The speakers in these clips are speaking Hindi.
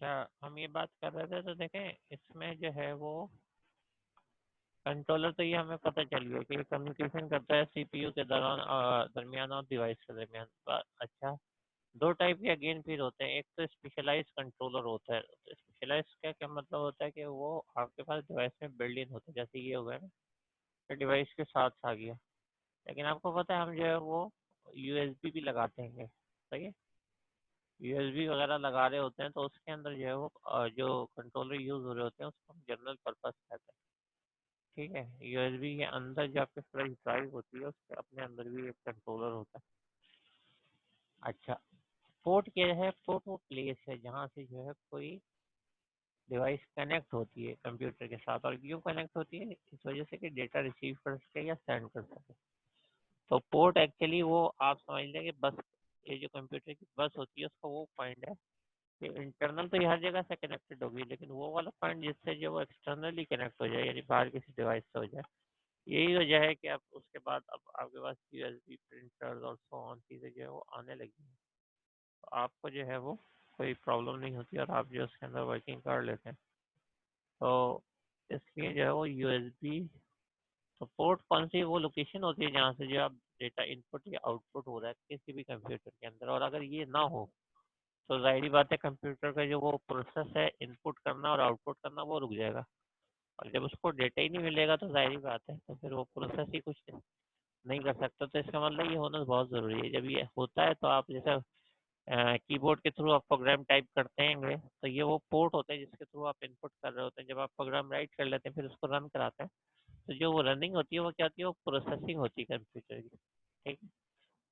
अच्छा, हम ये बात कर रहे थे तो देखें इसमें जो है वो कंट्रोलर तो ये हमें पता चल गया कि कम्युनिकेशन करता है सीपीयू के दरमियान और डिवाइस के दरमियान। अच्छा, दो टाइप के अगेन फिर होते हैं। एक तो स्पेशलाइज कंट्रोलर होता है। तो स्पेशलाइज का क्या मतलब होता है कि वो आपके पास डिवाइस में बिल्ड इन होता है, जैसे ये हो गया ना, तो डिवाइस के साथ आ गया। लेकिन आपको पता है हम जो है वो यूएसबी भी लगाते हैं, सही है। यूएसबी वगैरह लगा रहे होते हैं तो उसके अंदर जो है वो जो कंट्रोलर यूज हो रहे होते हैं उसको हम जनरल पर्पस कहते हैं। ठीक है, यूएसबी के अंदर जो आपके फ्लैश ड्राइव होती है उसके अपने अंदर भी एक कंट्रोलर होता है। अच्छा, पोर्ट क्या है? पोर्ट वो प्लेस है जहाँ से जो है कोई डिवाइस कनेक्ट होती है कंप्यूटर के साथ। और क्यों कनेक्ट होती है? इस वजह से कि डेटा रिसीव कर सके या सेंड कर सके। तो पोर्ट एक्चुअली वो आप समझ लें कि बस, ये जो कंप्यूटर की बस होती है उसका वो पॉइंट है कि इंटरनल तो ये हर जगह से कनेक्टेड होगी, लेकिन वो वाला पॉइंट जिससे जो वो एक्सटर्नली कनेक्ट हो जाए, यानी बाहर किसी डिवाइस से हो जाए। यही वजह है कि आप उसके बाद अब आपके पास यूएसबी प्रिंटर्स और सो ऑन चीज़ें जो है वो आने लगी हैं। तो आपको जो है वो कोई प्रॉब्लम नहीं होती और आप जो उसके अंदर वर्किंग कर लेते हैं। तो इसलिए जो है वो यूएसबी, तो पोर्ट कौन सी वो लोकेशन होती है जहाँ से जो आप डेटा इनपुट या आउटपुट हो रहा है किसी भी कंप्यूटर के अंदर। और अगर ये ना हो तो जाहिर बात है कंप्यूटर का जो वो प्रोसेस है इनपुट करना और आउटपुट करना वो रुक जाएगा। और जब उसको डेटा ही नहीं मिलेगा तो जाहिर बात है तो फिर वो प्रोसेस ही कुछ नहीं कर सकता। तो इसका मतलब ये होना बहुत ज़रूरी है। जब ये होता है तो आप जैसे कीबोर्ड के थ्रू आप प्रोग्राम टाइप करते हैं तो ये वो पोर्ट होता है जिसके थ्रू आप इनपुट कर रहे होते हैं। जब आप प्रोग्राम राइट कर लेते हैं फिर उसको रन कराते हैं, तो जो वो रनिंग होती है वो क्या होती है? वो प्रोसेसिंग होती है कंप्यूटर की। ठीक,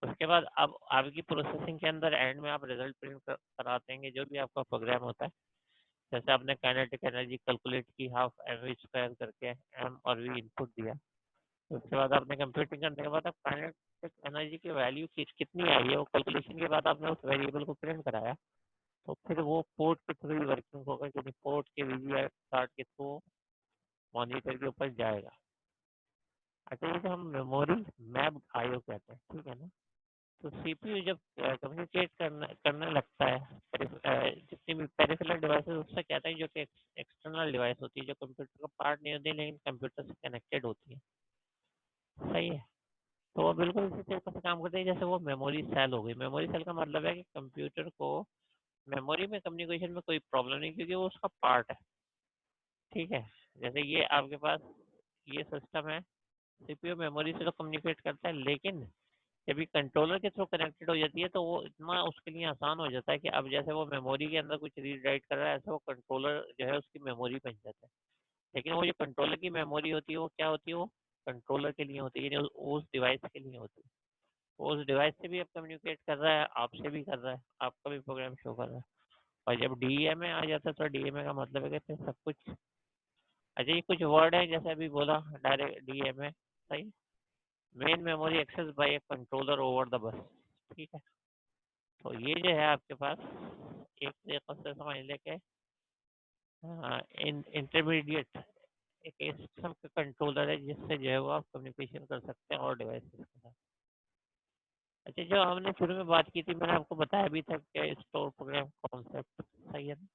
उसके बाद अब आपकी प्रोसेसिंग के अंदर एंड में आप रिजल्ट प्रिंट कराते हैं जो भी आपका प्रोग्राम होता है। जैसे आपने काइनेटिक एनर्जी कैलकुलेट की, हाफ एम वी स्क्वायर करके एम और वी इनपुट दिया। तो उसके बाद आपने कंप्यूटिंग करने के बाद आप काइनेटिक एनर्जी की वैल्यू कितनी आई है वो कैलकुलेशन के बाद आपने उस वेरिएबल को प्रिंट कराया। तो फिर वो पोर्ट के थ्रू वर्किंग होगा, क्योंकि पोर्ट के वीजीआर कार्ड के थ्रू मॉनिटर के ऊपर जाएगा। अच्छा, ये जो हम मेमोरी मैप आईओ कहते हैं, ठीक है ना। तो सीपीयू जब कम्युनिकेट करने लगता है जितनी भी पेरिफेरल डिवाइसेस उससे कहते हैं, जो कि एक्सटर्नल डिवाइस होती है, जो कंप्यूटर का पार्ट नहीं होती लेकिन कंप्यूटर से कनेक्टेड होती है, सही है। तो वो बिल्कुल इसी तरीके से काम करते हैं जैसे वो मेमोरी सेल हो गई। मेमोरी सेल का मतलब है कि कंप्यूटर को मेमोरी में कम्युनिकेशन में कोई प्रॉब्लम नहीं, क्योंकि वो उसका पार्ट है। ठीक है, जैसे ये आपके पास ये सिस्टम है, सीपीयू मेमोरी से तो कम्युनिकेट करता है, लेकिन जब ये कंट्रोलर के थ्रू कनेक्टेड हो जाती है तो वो इतना उसके लिए आसान हो जाता है कि अब जैसे वो मेमोरी के अंदर कुछ रीड राइट कर रहा है, ऐसे वो कंट्रोलर जो है उसकी मेमोरी बन जाता है। लेकिन वो जो कंट्रोलर की मेमोरी होती है वो क्या होती है? वो कंट्रोलर के लिए होती है, यानी उस डिवाइस के लिए होती है। वो उस डिवाइस से भी अब कम्युनिकेट कर रहा है, आपसे भी कर रहा है, आपका भी प्रोग्राम शो कर रहा है। और जब डीएमए आ जाता है तो डीएमए का मतलब है कि फिर सब कुछ। अच्छा, ये कुछ वर्ड है जैसे अभी बोला डायरेक्ट डीएमए, सही। Main memory access by a controller over the bus, ठीक है। तो ये जो है आपके पास एक तरीके से समझ लेके इंटरमीडिएट एक सिस्टम का कंट्रोलर है जिससे जो है वो आप कम्युनिकेशन कर सकते हैं और डिवाइसेस के साथ। अच्छा, जो हमने शुरू में बात की थी मैंने आपको बताया भी था कि स्टोर प्रोग्राम कॉन्सेप्ट, सही है ना।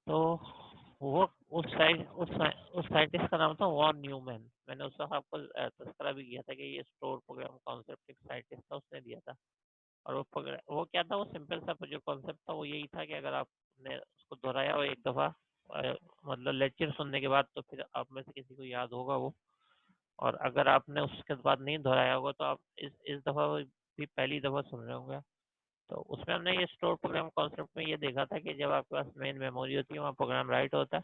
तो वो उस साइंटिस्ट का नाम था वॉन न्यूमैन। मैंने उस वक्त आपको तस्करा भी किया था कि ये स्टोर प्रोग्राम कॉन्सेप्ट एक साइंटिस्ट था, उसने दिया था। और वो क्या था? वो सिंपल सा जो कॉन्सेप्ट था वो यही था कि अगर आपने उसको दोहराया हो एक दफ़ा, मतलब लेक्चर सुनने के बाद, तो फिर आप में से किसी को याद होगा वो। और अगर आपने उसके बाद नहीं दोहराया होगा तो आप इस दफ़ा भी पहली दफ़ा सुन रहे होंगे। तो उसमें हमने ये स्टोर प्रोग्राम कॉन्सेप्ट में ये देखा था कि जब आपके पास मेन मेमोरी होती है वहाँ प्रोग्राम राइट होता है,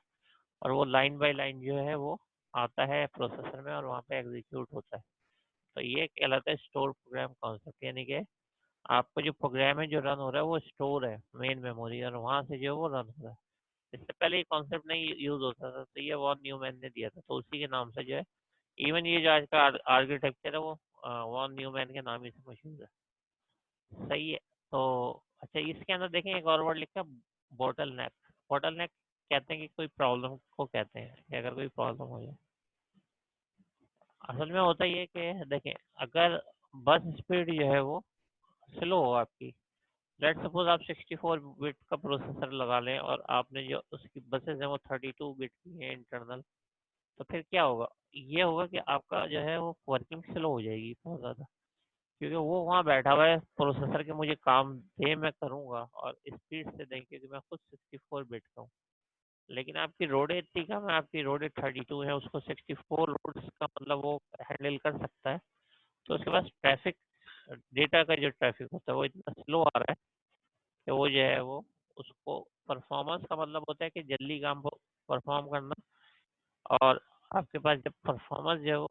और वो लाइन बाय लाइन जो है वो आता है प्रोसेसर में और वहाँ पे एग्जीक्यूट होता है। तो ये कहलाता है स्टोर प्रोग्राम कॉन्सेप्ट, यानी कि आपका जो प्रोग्राम है जो रन हो रहा है वो स्टोर है मेन मेमोरी, और वहाँ से जो है वो रन हो रहा है। इससे पहले ये कॉन्सेप्ट नहीं यूज होता था, तो ये वॉन न्यूमैन ने दिया था, तो उसी के नाम से जो है इवन ये जो आज का आर्किटेक्चर है वो वॉन न्यूमैन के नाम ही से मशहूर है, सही है। तो अच्छा, इसके अंदर देखें एक और वर्ड लिखा है, बॉटल नेक। बॉटल नेक कहते हैं कि कोई प्रॉब्लम को कहते हैं कि अगर कोई प्रॉब्लम हो जाए। असल में होता ये कि देखें, अगर बस स्पीड जो है वो स्लो हो आपकी, लेट सपोज आप 64 बिट का प्रोसेसर लगा लें और आपने जो उसकी बसेस हैं वो 32 बिट की हैं इंटरनल, तो फिर क्या होगा? ये होगा कि आपका जो है वो वर्किंग स्लो हो जाएगी बहुत ज़्यादा, क्योंकि वो वहाँ बैठा हुआ है प्रोसेसर के, मुझे काम दे मैं करूँगा और स्पीड से दें, क्योंकि मैं खुद 64 बिट का हूँ। लेकिन आपकी रोडे इतनी कम है, आपकी रोडे 32 है, उसको 64 रोड्स का मतलब वो हैंडल कर सकता है। तो उसके पास ट्रैफिक, डेटा का जो ट्रैफिक होता है वो इतना स्लो आ रहा है कि वो जो है वो उसको परफॉर्मेंस का मतलब होता है कि जल्दी काम को परफॉर्म करना, और आपके पास जब परफॉर्मेंस जो है वो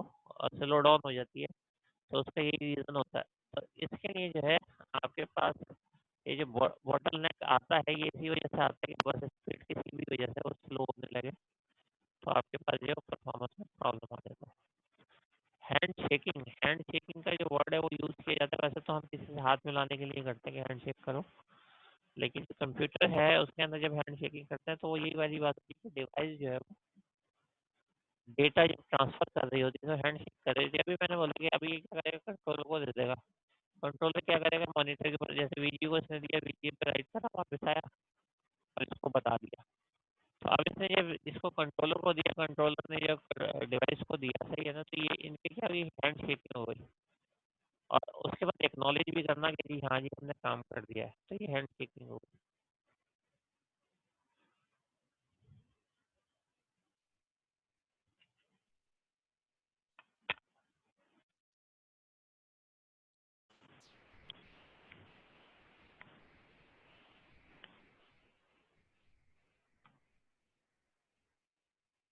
स्लो डाउन हो जाती है, तो उसका यही रीज़न होता है। तो इसके लिए जो है आपके पास ये जो बॉटल नेक आता है, ये इसी वजह से आता है कि बस स्पीड किसी भी वजह से वो स्लो होने लगे, तो आपके पास जो है परफॉर्मेंस में प्रॉब्लम आ जाता है। हैंड शेकिंग का जो वर्ड है वो यूज़ किया जाता है, वैसे तो हम किसी से हाथ मिलाने के लिए करते हैं कि हैंड शेक करो, लेकिन जो कंप्यूटर है उसके अंदर जब हैंड शेकिंग करते हैं तो वो यही वाली बात होती है कि डिवाइस जो है वो डेटा जब ट्रांसफर कर रही होती है तो हैंड शेक कर रही होती है। अभी मैंने बोला कि अभी ये क्या करेगा, कंट्रोलर को दे देगा। कंट्रोलर क्या करेगा, मॉनिटर के ऊपर जैसे वीजीओ को इसने दिया, वीजीओ पे राइट करा, वापस आया और इसको बता दिया। तो अब इसने जब इसको कंट्रोलर को दिया, कंट्रोलर ने जब डिवाइस को दिया, सही है ना, तो ये इनके क्या हुई, हैंड शेकिंग हो गई। और उसके बाद एक्नॉलेज भी करना कि जी हाँ जी हमने काम कर दिया है, तो ये हैंड शेकिंग हो गई।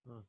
हम्म।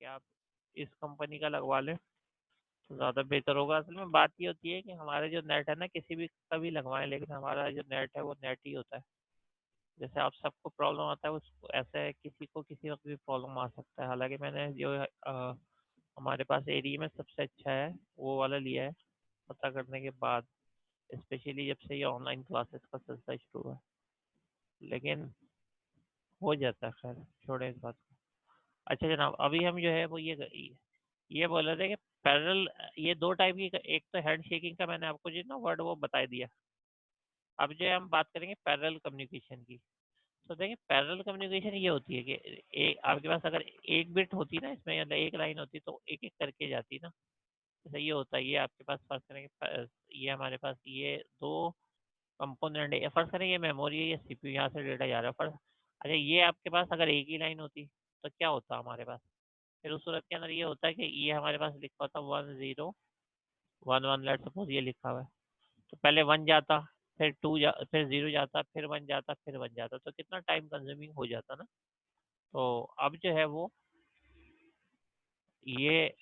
क्या आप इस कंपनी का लगवा लें तो ज़्यादा बेहतर होगा। असल में बात ये होती है कि हमारे जो नेट है ना, किसी भी का भी लगवाएं, लेकिन हमारा जो नेट है वो नेट ही होता है। जैसे आप सबको प्रॉब्लम आता है, उसको ऐसा है किसी को किसी वक्त भी प्रॉब्लम आ सकता है। हालांकि मैंने जो हमारे पास एरिया में सबसे अच्छा है वो वाला लिया है, पता करने के बाद, स्पेशली जब से ये ऑनलाइन क्लासेस का सिलसिला शुरू हुआ है। लेकिन हो जाता है, खैर छोड़े इस बात को। अच्छा जनाब, अभी हम जो है वो ये बोल रहे थे कि पैरेलल, ये दो टाइप की, एक तो हैंड शेकिंग का मैंने आपको जो ना वर्ड वो बता दिया। अब जो है हम बात करेंगे पैरेलल कम्युनिकेशन की। तो देखिए पैरेलल कम्युनिकेशन ये होती है कि आपके पास अगर एक बिट होती ना इसमें, मतलब एक लाइन होती तो एक एक करके जाती ना। जैसे ये होता है, ये आपके पास फर्ज करेंगे ये हमारे पास ये दो कंपोनेंट है, फर्ज करें ये मेमोरी है, ये सीपीयू, यहाँ से डेटा जा रहा है फर्ज। अच्छा ये आपके पास अगर एक ही लाइन होती तो क्या होता हमारे पास? फिर उस सूरत के अंदर ये होता है कि ये हमारे पास लिखा होता 1011, लेट सपोज ये लिखा हुआ है, तो पहले वन जाता, फिर जीरो जाता, फिर वन जाता, फिर वन जाता, तो कितना टाइम कंज्यूमिंग हो जाता ना। तो अब जो है वो ये,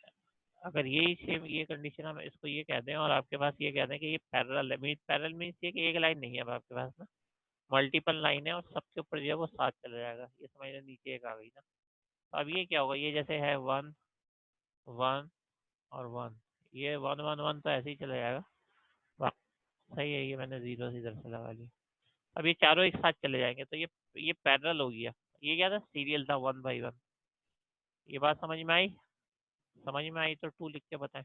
अगर यही सेम ये कंडीशन हम इसको ये कह दें और आपके पास ये कह दें कि ये पैरेलल है, मीन पैरेलल मीन्स ये कि एक लाइन नहीं है अब आपके पास ना, मल्टीपल लाइन है और सबके ऊपर जो है वो साथ चल जाएगा, ये समझ लो नीचे एक आ गई ना। तो अब ये क्या होगा, ये जैसे है वन 1 और 1, ये 1 1 1 तो ऐसे ही चला जाएगा। सही है, ये मैंने जीरो इधर से लगा लिया। अब ये चारों एक साथ चले जाएंगे तो ये पैरेलल हो गया। ये क्या था, सीरियल था 1 by 1। ये बात समझ में आई? समझ में आई तो 2 लिख के बताएं।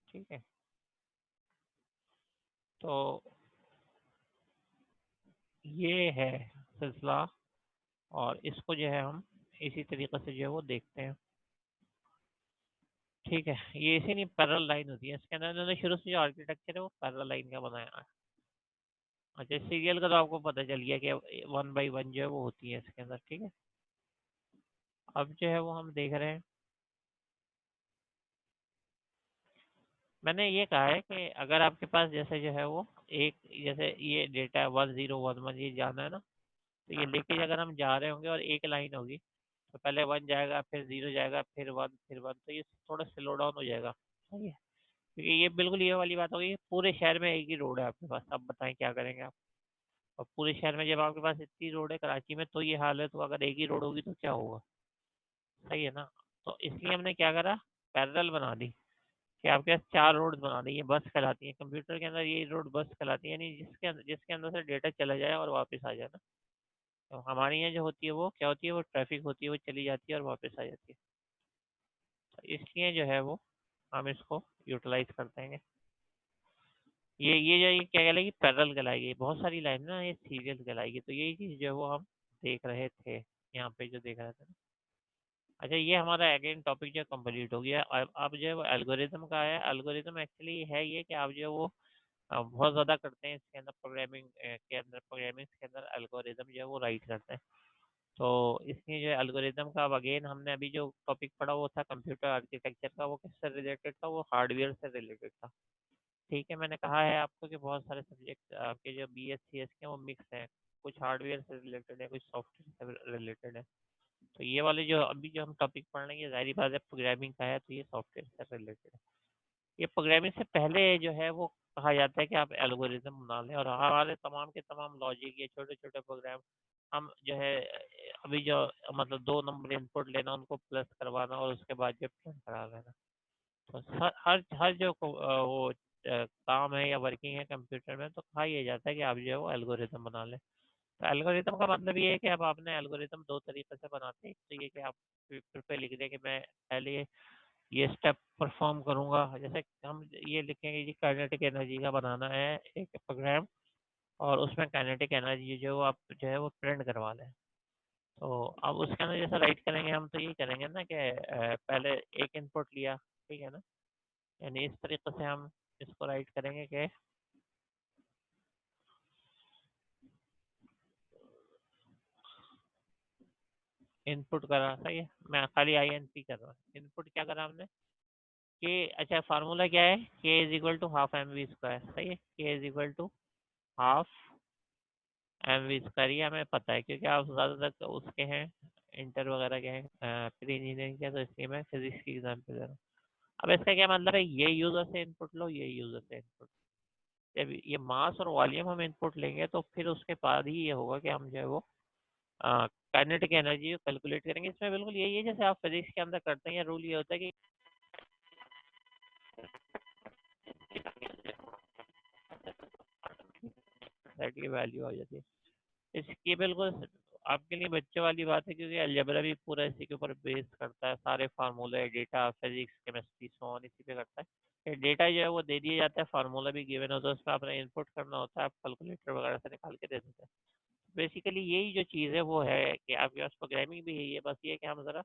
ठीक है, तो ये है सिलसिला, और इसको जो है हम इसी तरीके से जो है वो देखते हैं। ठीक है, ये इसी नहीं पैरेलल लाइन होती है इसके अंदर, इन्होंने शुरू से जो आर्किटेक्चर है वो पैरेलल लाइन का बनाया है। अच्छा, सीरियल का तो आपको पता चल गया कि 1 by 1 जो है वो होती है इसके अंदर। ठीक है, अब जो है वो हम देख रहे हैं, मैंने ये कहा है कि अगर आपके पास जैसे जो है वो एक, जैसे ये डेटा 1011 ये जाना है ना, तो ये लेके अगर हम जा रहे होंगे और एक लाइन होगी, तो पहले 1 जाएगा, फिर 0 जाएगा, फिर 1, फिर 1, तो ये थोड़ा स्लो डाउन हो जाएगा। सही है, क्योंकि ये बिल्कुल ये वाली बात होगी, पूरे शहर में एक ही रोड है आपके पास, अब बताएं क्या करेंगे आप। और पूरे शहर में जब आपके पास इतनी रोड है, कराची में तो ये हाल है, तो अगर एक ही रोड होगी तो क्या होगा। सही है ना, तो इसलिए हमने क्या करा, पैरेलल बना दी, कि आपके पास 4 रोड बना दी, ये बस कहलाती है कंप्यूटर के अंदर, ये रोड बस कहलाती है, यानी जिसके अंदर से डेटा चला जाए और वापस आ जाए ना। तो हमारे यहाँ जो होती है वो क्या होती है, वो ट्रैफिक होती है, वो चली जाती है और वापस आ जाती है। तो इसलिए जो है वो हम इसको यूटिलाइज करते हैं। ये जो ये क्या कहलाएगी, पैरेलल कहलाएगी, बहुत सारी लाइन ना ये सीरियल कहलाएगी, तो यही चीज़ जो है वो हम देख रहे थे यहाँ पे जो देख रहे थे ना। अच्छा, ये हमारा अगेन टॉपिक जो कंप्लीट हो गया। अब जो है वो एल्गोरिदम का है। एल्गोरिदम एक्चुअली है ये कि आप जो है वो बहुत ज़्यादा करते हैं इसके अंदर, प्रोग्रामिंग के अंदर, प्रोग्रामिंग के अंदर एल्गोरिदम जो है वो राइट करते हैं। तो इसलिए जो है एल्गोरिदम का, अब अगेन हमने अभी जो टॉपिक पढ़ा वो था कंप्यूटर आर्किटेक्चर का, वो किससे रिलेटेड था, वो हार्डवेयर से रिलेटेड था। ठीक है, मैंने कहा है आपको कि बहुत सारे सब्जेक्ट आपके जो बी एस सी एस के वो मिक्स हैं, कुछ हार्डवेयर से रिलेटेड है, कुछ सॉफ्टवेयर से रिलेटेड है। तो ये वाले जो अभी जो हम टॉपिक पढ़ रहे हैं, ये जाहिर बात है प्रोग्रामिंग का है, तो ये सॉफ्टवेयर से रिलेटेड है। ये प्रोग्रामिंग से पहले जो है वो कहा जाता है कि आप एल्गोरिदम बना लें, और हमारे तमाम के तमाम लॉजिक, ये छोटे छोटे प्रोग्राम हम जो है अभी जो मतलब 2 नंबर इनपुट लेना, उनको प्लस करवाना और उसके बाद जो प्रिंट करा लेना। तो हर हर जो वो काम है या वर्किंग है कंप्यूटर में, तो कहा यह जाता है कि आप जो है वो एल्गोरिदम बना लें। तो एल्गोरिदम का मतलब ये है कि अब आपने एल्गोरिदम 2 तरीके से बनाते हैं। एक तो ये कि आप पेपर पे लिख दें कि मैं पहले ये स्टेप परफॉर्म करूंगा, जैसे हम ये लिखेंगे कि काइनेटिक एनर्जी का बनाना है एक प्रोग्राम, और उसमें काइनेटिक एनर्जी जो आप जो है वो प्रिंट करवा लें। तो अब उसके अंदर जैसा राइट करेंगे हम, तो ये करेंगे ना कि पहले एक इनपुट लिया, ठीक है ना, यानी इस तरीके से हम इसको राइट करेंगे कि इनपुट करा। सही है, मैं खाली आई एन पी कर रहा हूँ, इनपुट क्या करा हमने कि, अच्छा फार्मूला क्या है, K is equal to half M V square. सही है, K is equal to half M V square, ये हमें पता है क्योंकि आप ज़्यादातर उसके हैं, इंटर वगैरह के हैं, प्री इंजीनियरिंग के, तो इसलिए मैं फिजिक्स की एग्जाम्पल दे रहा हूँ। अब इसका क्या मतलब है, ये यूजर से इनपुट लो, ये यूजर से इनपुट। जब ये मास और वॉल्यूम हम इनपुट लेंगे, तो फिर उसके बाद ही ये होगा कि हम जो है वो काइनेटिक एनर्जी कैलकुलेट करेंगे। इसमें बिल्कुल यही है जैसे आप फिजिक्स के अंदर करते हैं, रूल ये होता है कि सेट की वैल्यू आ जाती है। इसकी बिल्कुल आपके लिए बच्चों वाली बात है, क्योंकि अलजेब्रा भी पूरा इसी के ऊपर बेस करता है, सारे फार्मूले, data, physics, chemistry, so on, इसी पे करता है। डेटा जो है वो दे दिया जाता है, फार्मूला भी गिवन होता है, उसमें आपने इनपुट करना होता है, आप कैलकुलेटर वगैरह से निकाल के दे देते हैं। बेसिकली यही जो चीज़ है वो है कि आपके पास प्रोग्रामिंग भी यही है, बस ये कि हम ज़रा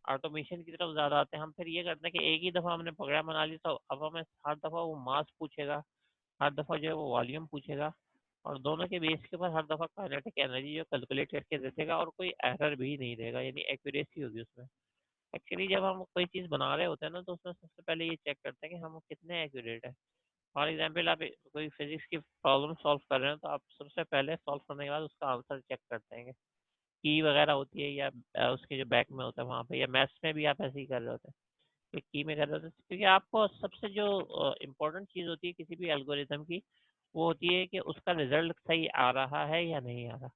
ऑटोमेशन की तरफ ज़्यादा आते हैं। हम फिर ये करते हैं कि एक ही दफ़ा हमने प्रोग्राम बना लिया, तो अब हमें हर दफ़ा वो मास पूछेगा, हर दफ़ा जो है वो वॉल्यूम पूछेगा, और दोनों के बेस के ऊपर हर दफ़ा काइनेटिक एनर्जी जो कैलकुलेट करके दे देगा, और कोई एरर भी नहीं देगा, यानी एक्यूरेसी होगी उसमें। एक्चुअली जब हम कोई चीज़ बना रहे होते हैं ना, तो उसमें सबसे पहले ये चेक करते हैं कि हम कितने एक्यूरेट है। फॉर एग्जाम्पल आप कोई फिजिक्स की प्रॉब्लम सॉल्व कर रहे हैं, तो आप सबसे पहले सॉल्व करने के बाद उसका आंसर चेक करते हैं, की वगैरह होती है या उसके जो बैक में होता है वहाँ पे, या मैथ्स में भी आप ऐसे ही कर रहे होते हैं कि की में कर रहे होते हैं, क्योंकि आपको सबसे जो इम्पोर्टेंट चीज़ होती है किसी भी एल्गोरिथम की, वो होती है कि उसका रिजल्ट सही आ रहा है या नहीं आ रहा।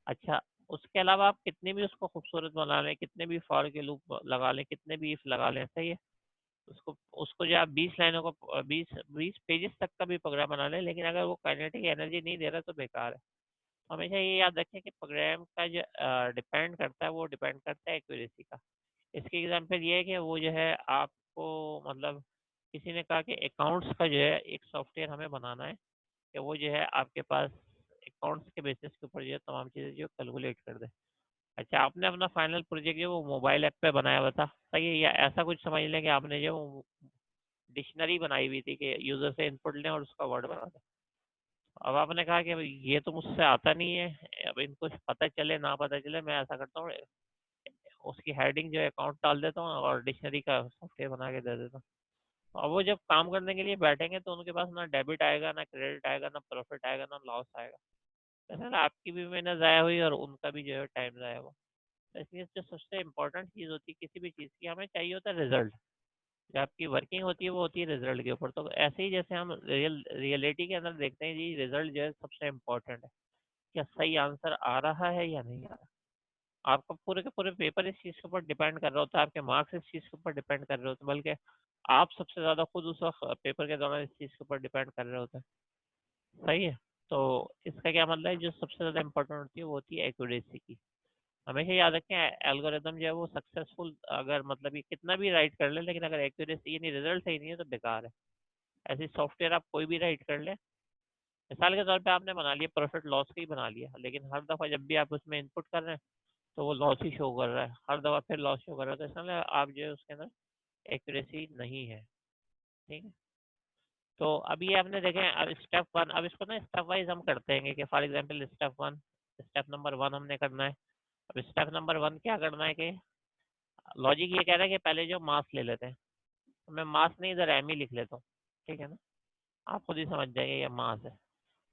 अच्छा, उसके अलावा आप कितनी भी उसको खूबसूरत बना लें, कितने भी फॉर के लूप लगा लें, कितने भी इफ लगा लें, सही है। उसको उसको जो आप 20 लाइनों को 20 पेजेस तक का भी प्रोग्राम बना लें, लेकिन अगर वो काइनेटिक एनर्जी नहीं दे रहा तो बेकार है। हमेशा ये याद रखें कि प्रोग्राम का जो डिपेंड करता है, वो डिपेंड करता है एक्यूरेसी का। इसकी एग्जांपल ये है कि वो जो है आपको मतलब किसी ने कहा कि अकाउंट्स का जो है एक सॉफ्टवेयर हमें बनाना है कि वो जो है आपके पास अकाउंट्स के बेसिस के ऊपर जो है तमाम चीज़ें जो कैलकुलेट कर दे। अच्छा, आपने अपना फाइनल प्रोजेक्ट जो वो मोबाइल ऐप पे बनाया हुआ था, सही है, या ऐसा कुछ समझ लें कि आपने जो डिक्शनरी बनाई हुई थी कि यूजर से इनपुट लें और उसका वर्ड बना दें। अब आपने कहा कि भाई ये तो मुझसे आता नहीं है, अब इनको पता चले ना पता चले, मैं ऐसा करता हूँ उसकी हेडिंग जो है अकाउंट डाल देता हूँ और डिक्शनरी का सॉफ्टवेयर बना के दे देता हूँ। अब वो जब काम करने के लिए बैठेंगे तो उनके पास ना डेबिट आएगा, ना क्रेडिट आएगा, ना प्रॉफिट आएगा, ना लॉस आएगा। ऐसा ना आपकी भी मेहनत ज़ाया हुई और उनका भी जो है टाइम ज़ाया हुआ। तो इसलिए जो सबसे इम्पोर्टेंट चीज़ होती है किसी भी चीज़ की, हमें चाहिए होता है रिजल्ट। जो आपकी वर्किंग होती है वो होती है रिजल्ट के ऊपर। तो ऐसे ही जैसे हम रियलिटी के अंदर देखते हैं जी, रिजल्ट जो है सबसे इम्पोर्टेंट है। क्या सही आंसर आ रहा है या नहीं आ रहा। आपका पूरे के पूरे पेपर इस चीज़ के ऊपर डिपेंड कर रहा होता है, आपके मार्क्स इस चीज़ के ऊपर डिपेंड कर रहे होते हैं, बल्कि आप सबसे ज़्यादा खुद उस वक्त पेपर के दौरान इस चीज़ के ऊपर डिपेंड कर रहे होते हैं, सही है। तो इसका क्या मतलब है, जो सबसे ज़्यादा इंपॉर्टेंट होती है वो होती है एक्यूरेसी की। हमेशा याद रखें एल्गोरिदम जो है वो सक्सेसफुल, अगर मतलब ये कितना भी राइट कर ले, लेकिन अगर एक्यूरेसी यानी रिजल्ट सही नहीं है तो बेकार है। ऐसी सॉफ्टवेयर आप कोई भी राइट कर ले, मिसाल के तौर पे आपने बना लिया प्रॉफिट लॉस का ही बना लिया, लेकिन हर दफ़ा जब भी आप उसमें इनपुट कर रहे हैं तो वो लॉस ही शो कर रहा है, हर दफ़ा फिर लॉस शो कर रहा है, तो इसका मतलब आप जो है उसके अंदर एक्यूरेसी नहीं है, ठीक है। तो अभी ये आपने देखें, अब स्टेप वन, अब इसको ना स्टेप वाइज हम करते हैं कि for example step one, step number one हमने करना है। अब स्टेप नंबर वन क्या करना है कि लॉजिक ये कह रहा है कि पहले जो मास ले लेते हैं, तो मैं मास नहीं इधर एम ही लिख लेता हूँ, ठीक है ना। आप खुद ही समझ जाएंगे ये मास है।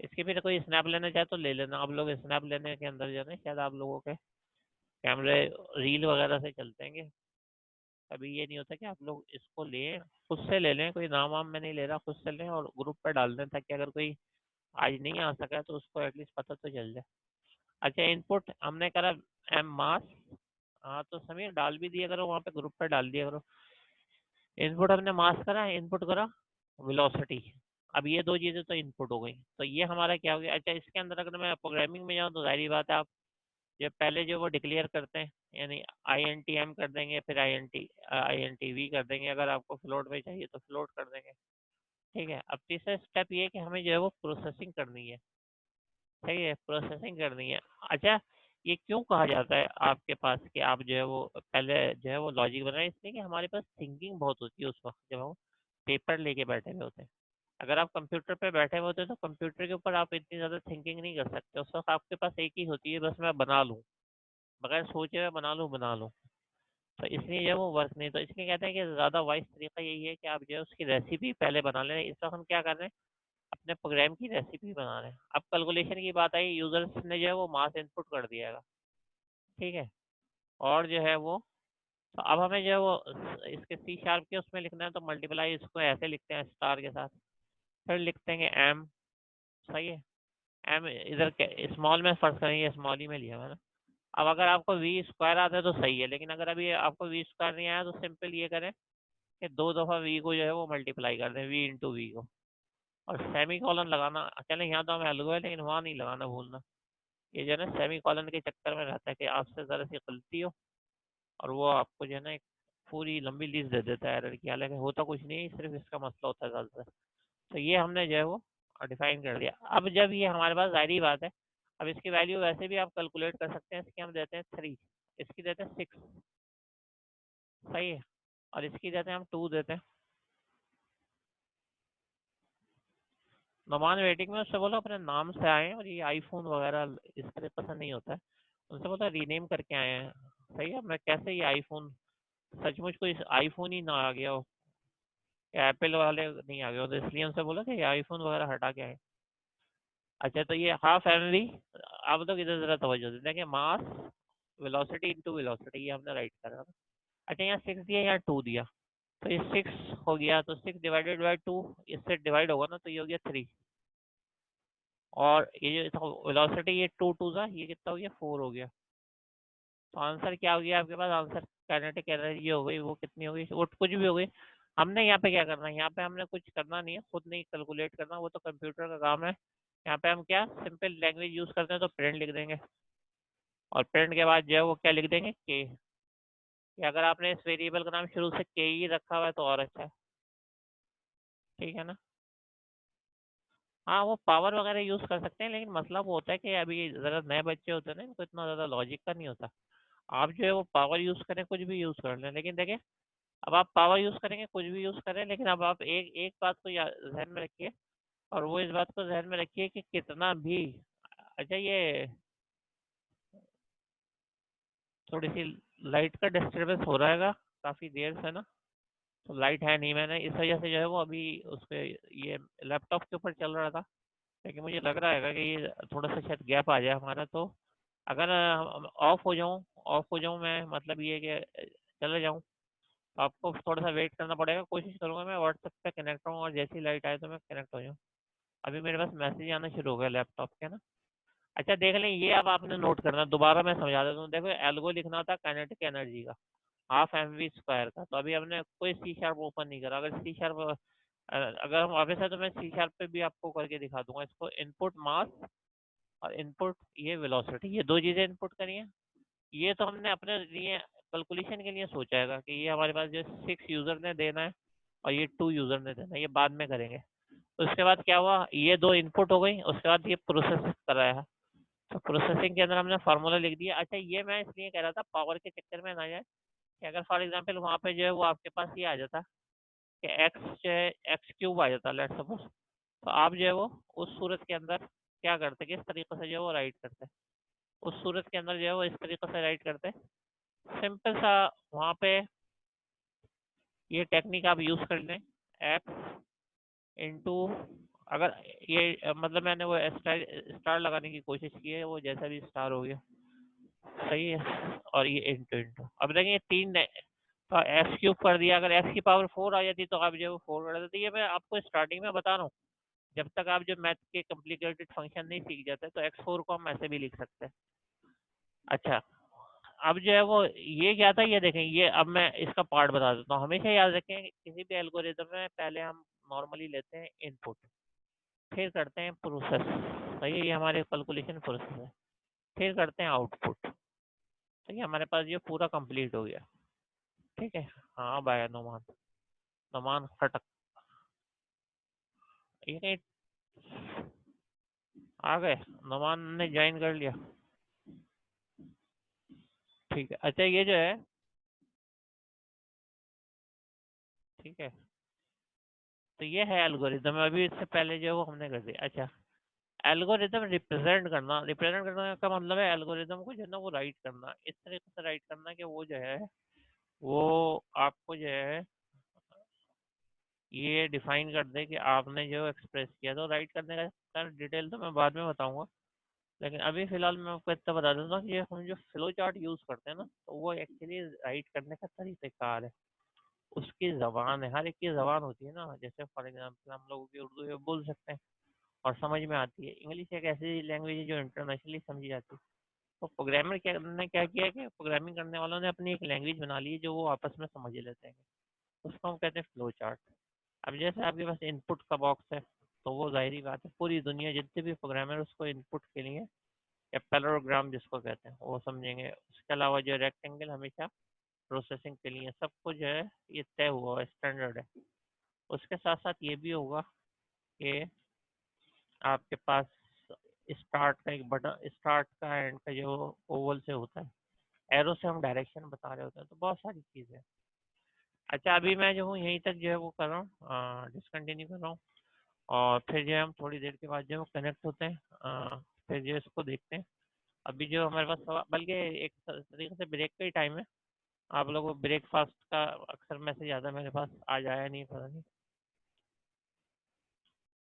इसके फिर कोई स्नैप लेना चाहे तो ले लेना। आप लोग स्नैप लेने के अंदर जो है ना, शायद आप लोगों के कैमरे रील वगैरह से चलते हैं। कभी ये नहीं होता कि आप लोग इसको लें, खुद से ले लें, कोई नाम वाम मैं नहीं ले रहा, खुद से लें और ग्रुप पे डाल दें, ताकि अगर कोई आज नहीं आ सका तो उसको एटलीस्ट पता तो चल जाए। अच्छा, इनपुट हमने करा एम मास। हाँ तो समीर डाल भी दिया करो, वहाँ पे ग्रुप पे डाल दिया करो। इनपुट हमने मास करा, इनपुट करा वेलोसिटी। अब ये दो चीज़ें तो इनपुट हो गई, तो ये हमारा क्या हो गया। अच्छा, इसके अंदर अगर मैं प्रोग्रामिंग में जाऊँ तो जाहिर बात है, आप जो पहले जो वो डिक्लेयर करते हैं, यानी आई एन टी एम कर देंगे, फिर आई एन टी वी कर देंगे, अगर आपको फ्लोट में चाहिए तो फ्लोट कर देंगे, ठीक है। अब तीसरा स्टेप ये है कि हमें जो है वो प्रोसेसिंग करनी है, सही है, प्रोसेसिंग करनी है। अच्छा, ये क्यों कहा जाता है आपके पास कि आप जो है वो पहले जो है वो लॉजिक बनाए, इसलिए कि हमारे पास थिंकिंग बहुत होती है उस वक्त जब हम पेपर लेके बैठे हुए होते हैं। अगर आप कंप्यूटर पे बैठे हुए होते हैं तो कंप्यूटर के ऊपर आप इतनी ज़्यादा थिंकिंग नहीं कर सकते। उस वक्त आपके पास एक ही होती है, बस मैं बना लूँ, बगैर सोचे हुए बना लूँ। तो इसलिए जो वो वर्क नहीं, तो इसलिए कहते हैं कि ज़्यादा वाइज तरीका यही है कि आप जो है उसकी रेसिपी पहले बना लें। इस वक्त हम क्या कर रहे हैं, अपने प्रोग्राम की रेसिपी बना रहे हैं। अब कैलकुलेशन की बात आई, यूजर्स ने जो है वो मास इनपुट कर दिया है, ठीक है। और जो है वो, तो अब हमें जो है वो इसके सी शार्प के उसमें लिखना है, तो मल्टीप्लाई इसको ऐसे लिखते हैं स्टार के साथ, फिर लिखते हैं एम, सही है। एम इधर स्मॉल में फर्स्ट करेंगे, स्मॉल ही में लिया मैंने। अब अगर आपको वी स्क्वायर आता है तो सही है, लेकिन अगर अभी आपको वी स्क्वायर नहीं आया तो सिंपल ये करें कि दो दफ़ा वी को जो है वो मल्टीप्लाई कर दें, वी इंटू वी को। और सेमी कॉलन लगाना, चलें यहाँ तो हमें एल्गो है लेकिन वहाँ नहीं लगाना भूलना। ये जो है ना सेमी कॉलन के चक्कर में रहता है कि आपसे ज़रा सी गलती हो और वो आपको जो है ना एक पूरी लंबी लिस्ट दे देता है एरर की, हालांकि होता कुछ नहीं, सिर्फ इसका मसला होता है ज़्यादातर। तो ये हमने जो है वो डिफाइन कर दिया। अब जब ये हमारे पास जाहिर बात है, अब इसकी वैल्यू वैसे भी आप कैलकुलेट कर सकते हैं। इसकी हम देते हैं 3, इसकी देते हैं 6, सही है, और इसकी देते हैं हम 2 देते हैं। नॉमान वेटिंग में उससे बोलो अपने नाम से आए, और ये आईफोन वगैरह इस तरह पसंद नहीं होता है, उनसे बोला रीनेम करके आए हैं, सही है। मैं कैसे ये आईफोन, सचमुच को इस आईफोन ही ना आ गया हो, एप्पल वाले नहीं आ गए हो, तो इसलिए उनसे बोला कि ये आईफोन वगैरह हटा के आए। अच्छा, तो ये हाफ एनरी, अब तो किधर जरा तवज्जो देते हैं कि मास वेलोसिटी इंटू वेलोसिटी, ये हमने राइट करा ना। अच्छा, यहाँ 6 दिया, यहाँ 2 दिया, तो ये 6 हो गया, तो 6 डिवाइडेड बाई 2, इससे डिवाइड होगा ना तो ये हो गया 3। और ये जो वेलोसिटी ये 2 2 था, ये कितना हो गया 4 हो गया। तो आंसर क्या हो गया आपके पास, आंसर काइनेटिक एनर्जी हो गई, वो कितनी हो गई, वो कुछ भी हो गई। हमने यहाँ पे क्या करना है, यहाँ पे हमने कुछ करना नहीं है, खुद नहीं कैलकुलेट करना, वो तो कंप्यूटर का काम है। यहाँ पे हम क्या सिंपल लैंग्वेज यूज करते हैं, तो प्रिंट लिख देंगे, और प्रिंट के बाद जो है वो क्या लिख देंगे के। अगर आपने इस वेरिएबल का नाम शुरू से के ही रखा हुआ है तो और अच्छा है, ठीक है ना। हाँ वो पावर वगैरह यूज कर सकते हैं, लेकिन मसला वो होता है कि अभी जरा नए बच्चे होते हैं ना, इनको इतना ज्यादा लॉजिक का नहीं होता। आप जो है वो पावर यूज करें, कुछ भी यूज कर लें, लेकिन देखिए अब आप पावर यूज करेंगे, कुछ भी यूज करें, लेकिन अब आप एक एक बात को ध्यान में रखिए, और वो इस बात को ध्यान में रखिए कि कितना भी, अच्छा ये थोड़ी सी लाइट का डिस्टरबेंस हो रहा है काफी देर से ना, तो लाइट है नहीं, मैंने इस वजह से जो है वो अभी उसके ये लैपटॉप के ऊपर चल रहा था, लेकिन मुझे लग रहा है कि ये थोड़ा सा शायद गैप आ जाए हमारा, तो अगर ऑफ हो जाऊँ मैं, मतलब ये कि चले जाऊँ, तो आपको थोड़ा सा वेट करना पड़ेगा, कोशिश करूंगा मैं व्हाट्सएप पे कनेक्ट हूँ, और जैसी लाइट आए तो मैं कनेक्ट हो जाऊँ। अभी मेरे पास मैसेज आना शुरू हो गया लैपटॉप के ना। अच्छा देख लें, ये अब आपने नोट करना, दोबारा मैं समझा देता हूँ। देखो एल्गो लिखना था काइनेटिक एनर्जी का, हाफ एम वी स्क्वायर का, तो अभी हमने कोई सी शार्प ओपन नहीं करा। अगर सी शार्प अगर हम वापस है तो मैं सी शार्प पे भी आपको करके दिखा दूंगा इसको। इनपुट मास और इनपुट ये वेलोसिटी, ये दो चीजें इनपुट करी हैं। ये तो हमने अपने लिए कैलकुलेशन के लिए सोचा है कि ये हमारे पास जो 6 यूजर ने देना है, और ये 2 यूजर ने देना है, ये बाद में करेंगे। उसके बाद क्या हुआ, ये दो इनपुट हो गई, उसके बाद ये प्रोसेस कराया, तो प्रोसेसिंग के अंदर हमने फार्मूला लिख दिया। अच्छा ये मैं इसलिए कह रहा था पावर के चक्कर में ना जाए, कि अगर फॉर एग्जांपल वहाँ पे जो है वो आपके पास ये आ जाता कि एक्स जो है एक्स क्यूब आ जाता लेट्स सपोज, तो आप जो है वो उस सूरत के अंदर क्या करते, किस तरीके से जो है वो राइट करते, उस सूरत के अंदर जो है वो इस तरीके से राइट करते, सिंपल सा। वहाँ पे ये टेक्निक आप यूज कर लें, एक्स इंटू, अगर ये मतलब मैंने वो स्टार स्टार लगाने की कोशिश की है, वो जैसा भी स्टार हो गया सही है, और ये इंटू इंटू, अब देखिए तीन ने तो एक्स क्यूब कर दिया, अगर एक्स की पावर 4 आ जाती तो आप जो है वो 4 कर देते। ये मैं आपको स्टार्टिंग में बता रहा हूँ, जब तक आप जो मैथ के कॉम्प्लिकेटेड फंक्शन नहीं सीख जाते, तो x4 को हम ऐसे भी लिख सकते हैं। अच्छा अब जो है वो ये क्या था, ये देखें, ये अब मैं इसका पार्ट बता देता हूँ। हमेशा याद रखें कि किसी भी एल्गोरिदम में पहले हम नॉर्मली लेते हैं इनपुट, फिर करते हैं प्रोसेस, सही है, ये हमारे कैलकुलेशन प्रोसेस है, फिर करते हैं आउटपुट, तो ये हमारे पास ये पूरा कंप्लीट हो गया, ठीक है। हाँ अब आया नोमान, नोमान खटक, ये कहीं आ गए, नोमान ने ज्वाइन कर लिया, ठीक है। अच्छा ये जो है, ठीक है, तो ये है एल्गोरिदम, अभी इससे पहले जो है वो हमने कर दिया। अच्छा एल्गोरिदम रिप्रेजेंट करना का मतलब है एल्गोरिदम को जो है ना वो राइट करना, इस तरीके से राइट करना कि वो जो है वो आपको जो है ये डिफाइन कर दे कि आपने जो एक्सप्रेस किया, तो राइट करने का डिटेल तो मैं बाद में बताऊंगा, लेकिन अभी फिलहाल मैं आपको इतना बता देता हूँ कि ये हम जो फ्लो चार्ट यूज करते हैं ना, तो वो एक्चुअली राइट करने का तरीक़ाकार है, उसकी जबान है, हर एक की जबान होती है ना। जैसे फॉर एग्जाम्पल हम लोग भी उर्दू में बोल सकते हैं और समझ में आती है, इंग्लिश एक ऐसी लैंग्वेज है जो इंटरनेशनली समझी जाती है। तो प्रोग्रामर क्या ने क्या किया कि प्रोग्रामिंग करने वालों ने अपनी एक लैंग्वेज बना ली है जो वो आपस में समझ लेते हैं, उसको हम कहते हैं फ्लो चार्ट। अब जैसे आपके पास इनपुट का बॉक्स है, तो वो जाहिर बात है पूरी दुनिया जितने भी प्रोग्रामर उसको इनपुट के लिए, या पैरेललोग्राम जिसको कहते हैं, वो समझेंगे। उसके अलावा जो रेक्टेंगल हमेशा प्रोसेसिंग के लिए, सब कुछ जो है ये तय हुआ है, स्टैंडर्ड है। उसके साथ साथ ये भी होगा कि आपके पास स्टार्ट का एक बटन, स्टार्ट का एंड का जो ओवल से होता है, एरो से हम डायरेक्शन बता रहे होते हैं, तो बहुत सारी चीज़ें। अच्छा अभी मैं जो हूँ यहीं तक जो है वो कर रहा हूँ, डिसकंटिन्यू कर रहा हूँ, और फिर जो है हम थोड़ी देर के बाद जो है कनेक्ट होते हैं, फिर जो है इसको देखते हैं। अभी जो हमारे पास बल्कि एक तरीके से ब्रेक का ही टाइम है, आप लोगों को ब्रेकफास्ट का अक्सर मैसेज आता है मेरे पास, आज आया नहीं, पता नहीं।